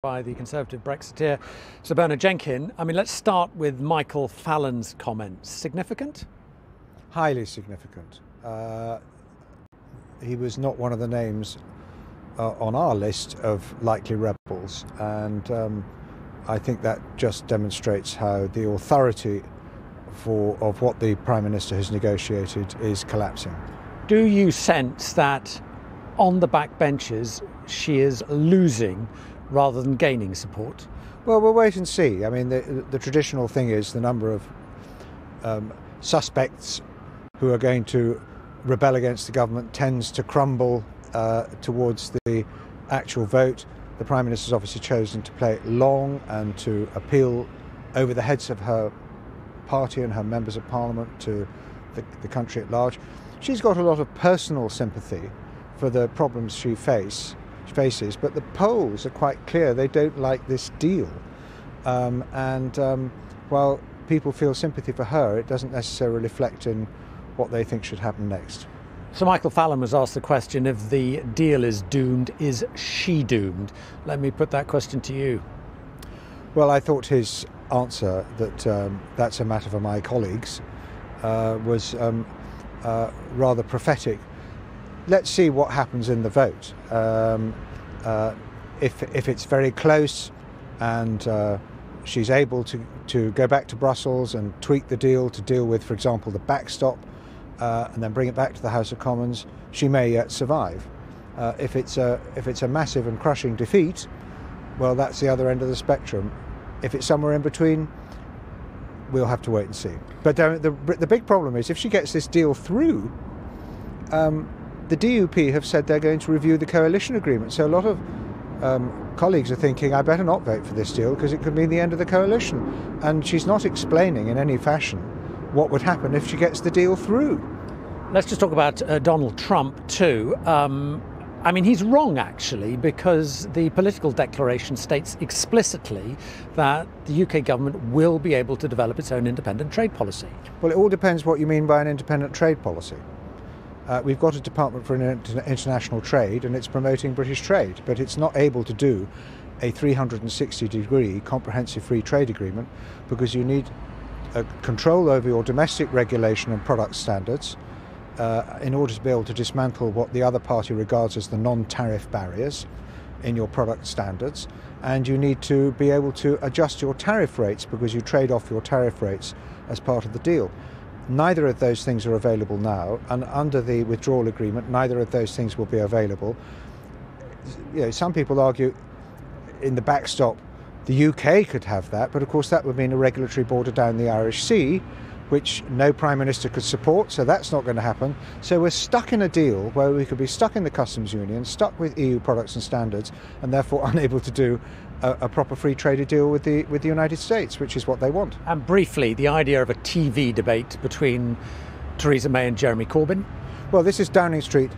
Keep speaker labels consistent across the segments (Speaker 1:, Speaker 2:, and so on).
Speaker 1: By the Conservative Brexiteer, Sir Bernard Jenkin. I mean, let's start with Michael Fallon's comments. Significant?
Speaker 2: Highly significant. He was not one of the names on our list of likely rebels, and I think that just demonstrates how the authority of what the Prime Minister has negotiated is collapsing.
Speaker 1: Do you sense that on the backbenches she is losing rather than gaining support?
Speaker 2: Well, we'll wait and see. I mean, the traditional thing is the number of suspects who are going to rebel against the government tends to crumble towards the actual vote. The Prime Minister's obviously chosen to play it long and to appeal over the heads of her party and her members of Parliament to the country at large. She's got a lot of personal sympathy for the problems she faces, but the polls are quite clear. They don't like this deal. While people feel sympathy for her, it doesn't necessarily reflect in what they think should happen next.
Speaker 1: So Michael Fallon was asked the question, if the deal is doomed, is she doomed? Let me put that question to you.
Speaker 2: Well, I thought his answer that that's a matter for my colleagues was rather prophetic. Let's see what happens in the vote. If it's very close and she's able to go back to Brussels and tweak the deal to deal with, for example, the backstop, and then bring it back to the House of Commons, she may yet survive. If it's a massive and crushing defeat, well, that's the other end of the spectrum. If it's somewhere in between, we'll have to wait and see. But the big problem is, if she gets this deal through, the DUP have said they're going to review the coalition agreement. So a lot of colleagues are thinking, I better not vote for this deal because it could mean the end of the coalition. And she's not explaining in any fashion what would happen if she gets the deal through.
Speaker 1: Let's just talk about Donald Trump too. I mean, he's wrong, actually, because the political declaration states explicitly that the UK government will be able to develop its own independent trade policy.
Speaker 2: Well, it all depends what you mean by an independent trade policy. We've got a Department for International Trade, and it's promoting British trade, but it's not able to do a 360-degree comprehensive free trade agreement because you need control over your domestic regulation and product standards in order to be able to dismantle what the other party regards as the non-tariff barriers in your product standards, and you need to be able to adjust your tariff rates because you trade off your tariff rates as part of the deal. Neither of those things are available now, and under the withdrawal agreement, neither of those things will be available. You know, some people argue in the backstop the UK could have that, but of course that would mean a regulatory border down the Irish Sea, which no Prime Minister could support, so that's not going to happen. So we're stuck in a deal where we could be stuck in the customs union, stuck with EU products and standards, and therefore unable to do a proper free trade deal with the United States, which is what they want.
Speaker 1: And briefly, the idea of a TV debate between Theresa May and Jeremy Corbyn?
Speaker 2: Well, this is Downing Street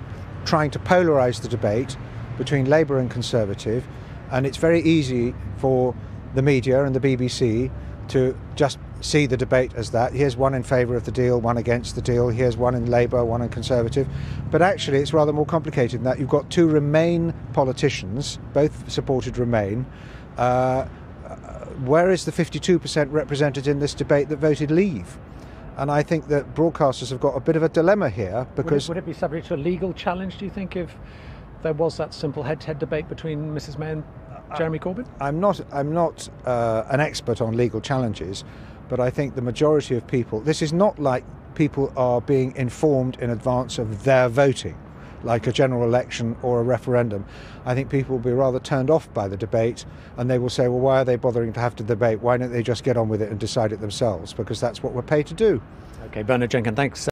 Speaker 2: trying to polarise the debate between Labour and Conservative, and it's very easy for the media and the BBC to just see the debate as that. Here's one in favour of the deal, one against the deal. Here's one in Labour, one in Conservative. But actually it's rather more complicated than that. You've got two Remain politicians, both supported Remain. Where is the 52% represented in this debate that voted Leave? And I think that broadcasters have got a bit of a dilemma here because...
Speaker 1: Would it be subject to a legal challenge, do you think, if there was that simple head-to-head debate between Mrs May and Jeremy Corbyn?
Speaker 2: I'm not an expert on legal challenges, but I think the majority of people, this is not like people are being informed in advance of their voting, like a general election or a referendum. I think people will be rather turned off by the debate, and they will say, well, why are they bothering to have to debate? Why don't they just get on with it and decide it themselves? Because that's what we're paid to do.
Speaker 1: OK, Bernard Jenkin, thanks.